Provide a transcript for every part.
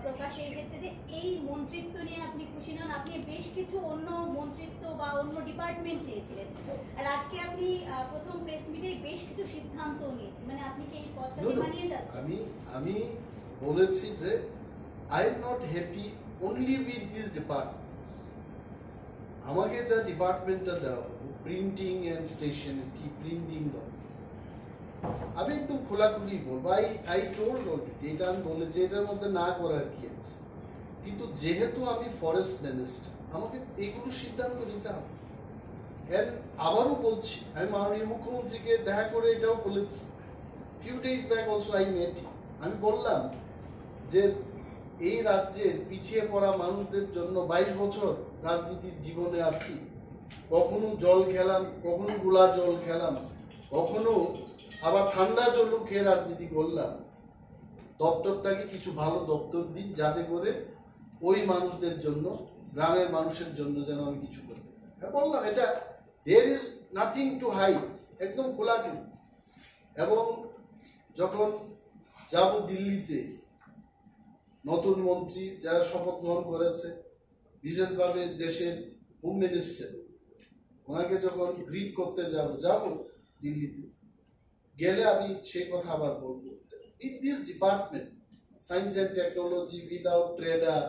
প্রকাশে এসেছে যে এই মন্ত্রিত্ব নিয়ে আপনি খুশি নন, আপনি বেশ কিছু অন্য মন্ত্রিত্ব বা অন্য ডিপার্টমেন্ট চেয়েছিলেন, আর আজকে আপনি প্রথম প্রেস মিটে বেশ কিছু সিদ্ধান্ত নিয়েছেন, মানে আপনি কি এই পথটাকে মানিয়ে যাচ্ছেন? আমি বলেছি যে I am not happy only with this department. আমাকে যা ডিপার্টমেন্টটা দেওয়া প্রিন্টিং এন্ড স্টেশনারি, কি প্রিন্টিং দাও, আমি একটু খোলাখুলি বলবো। আই টোল্ড অলরেডি, এটা আমি বলেছি এটার মধ্যে না করার কি আছে, কিন্তু যেহেতু আমি ফরেস্ট মিনিস্টার আমাকে এইগুলো সিদ্ধান্ত নিতে হবে। আবারও বলছি, আমি মাননীয় মুখ্যমন্ত্রীকে দেখা করে এটাও বলেছি, few days back also I met, আমি বললাম যে এই রাজ্যের পিছিয়ে পড়া মানুষদের জন্য 22 বছর রাজনীতির জীবনে আছি, কখনো জল খেলাম, কখনো গোলা জল খেলাম, কখনো আবার ঠান্ডা জলও খেয়ে রাজনীতি করলাম। দপ্তরটাকে কিছু ভালো দপ্তর দিন যাতে করে ওই মানুষদের জন্য, গ্রামের মানুষের জন্য যেন আমি কিছু করি। বললাম এটা there is nothing to hide, একদম খোলাখুলি। এবং যখন যাব দিল্লিতে, নতুন মন্ত্রী যারা শপথ গ্রহণ করেছে, বিশেষভাবে দেশের হোম মিনিস্টার, ওনাকে যখন গ্রিট করতে যাব দিল্লিতে গেলে আমি সেই কথা আবার বলবো, in this department science and technology without trader,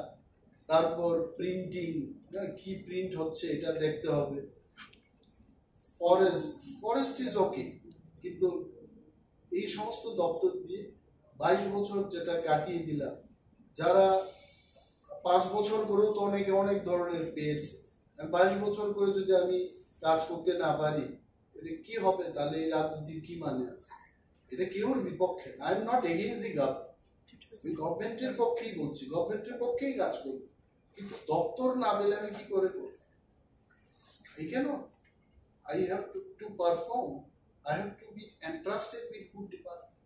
তারপর প্রিন্টিং, কি প্রিন্ট হচ্ছে এটা দেখতে হবে, ফরেস্ট ইজ ওকে, কিন্তু এই সমস্ত দপ্তর দিয়ে 22 বছর যেটা কাটিয়ে দিলাম, যারা 5 বছর করেও তো অনেকে অনেক ধরনের পেয়েছে, 22 বছর করে যদি আমি কাজ করতে না পারি এটা কি হবে? তাহলে এই রাজনীতির কি মানে আছে? এটা কেউর বিপক্ষে, I am not against the government, গভর্নমেন্টের পক্ষেই বলছি, গভর্নমেন্টের পক্ষেই কাজ করবো, কিন্তু দপ্তর না পেলে আমি কি করে করবো? এই কেন I have to perform, I have to be entrusted with good department.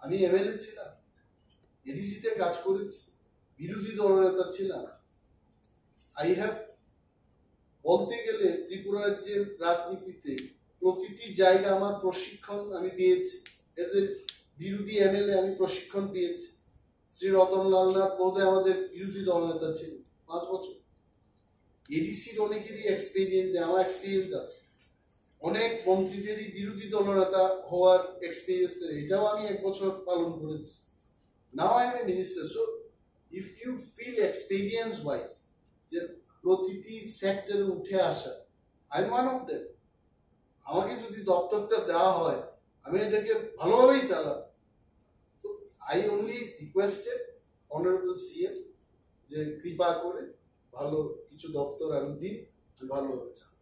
আমি এমএলএ ছিলাম, এডিসিতে কাজ করেছি, বিরোধী দলনেতা ছিলাম। আই হ্যাভ, বলতে গেলে ত্রিপুরা রাজ্যের রাজনীতিতে প্রতিটি জায়গা আমার প্রশিক্ষণ আমি পেয়েছি। এজ এ বিরোধী এমএলএ আমি প্রশিক্ষণ পেয়েছি। শ্রী রতনলাল নাথ বোধহয় আমাদের বিরোধী দলনেতা ছিলেন 5 বছর। এডিসির অনেকেরই এক্সপিরিয়েন্স, আমার এক্সপিরিয়েন্স আছে, অনেক মন্ত্রীদেরই বিরোধী দলনেতা হওয়ার এক্সপিরিয়েন্স, এটাও আমি 1 বছর পালন করেছি। Now I am a minister, so if you feel experience wise যে প্রতিটি সেক্টরে উঠে আসা, I am one of them. আমাকে যদি দপ্তরটা দেওয়া হয় আমি এটাকে ভালোভাবেই চালাবো। তো I only requested honourable CM যে কৃপা করে ভালো কিছু দপ্তর আমি দিন, ভালোভাবে চালাবো।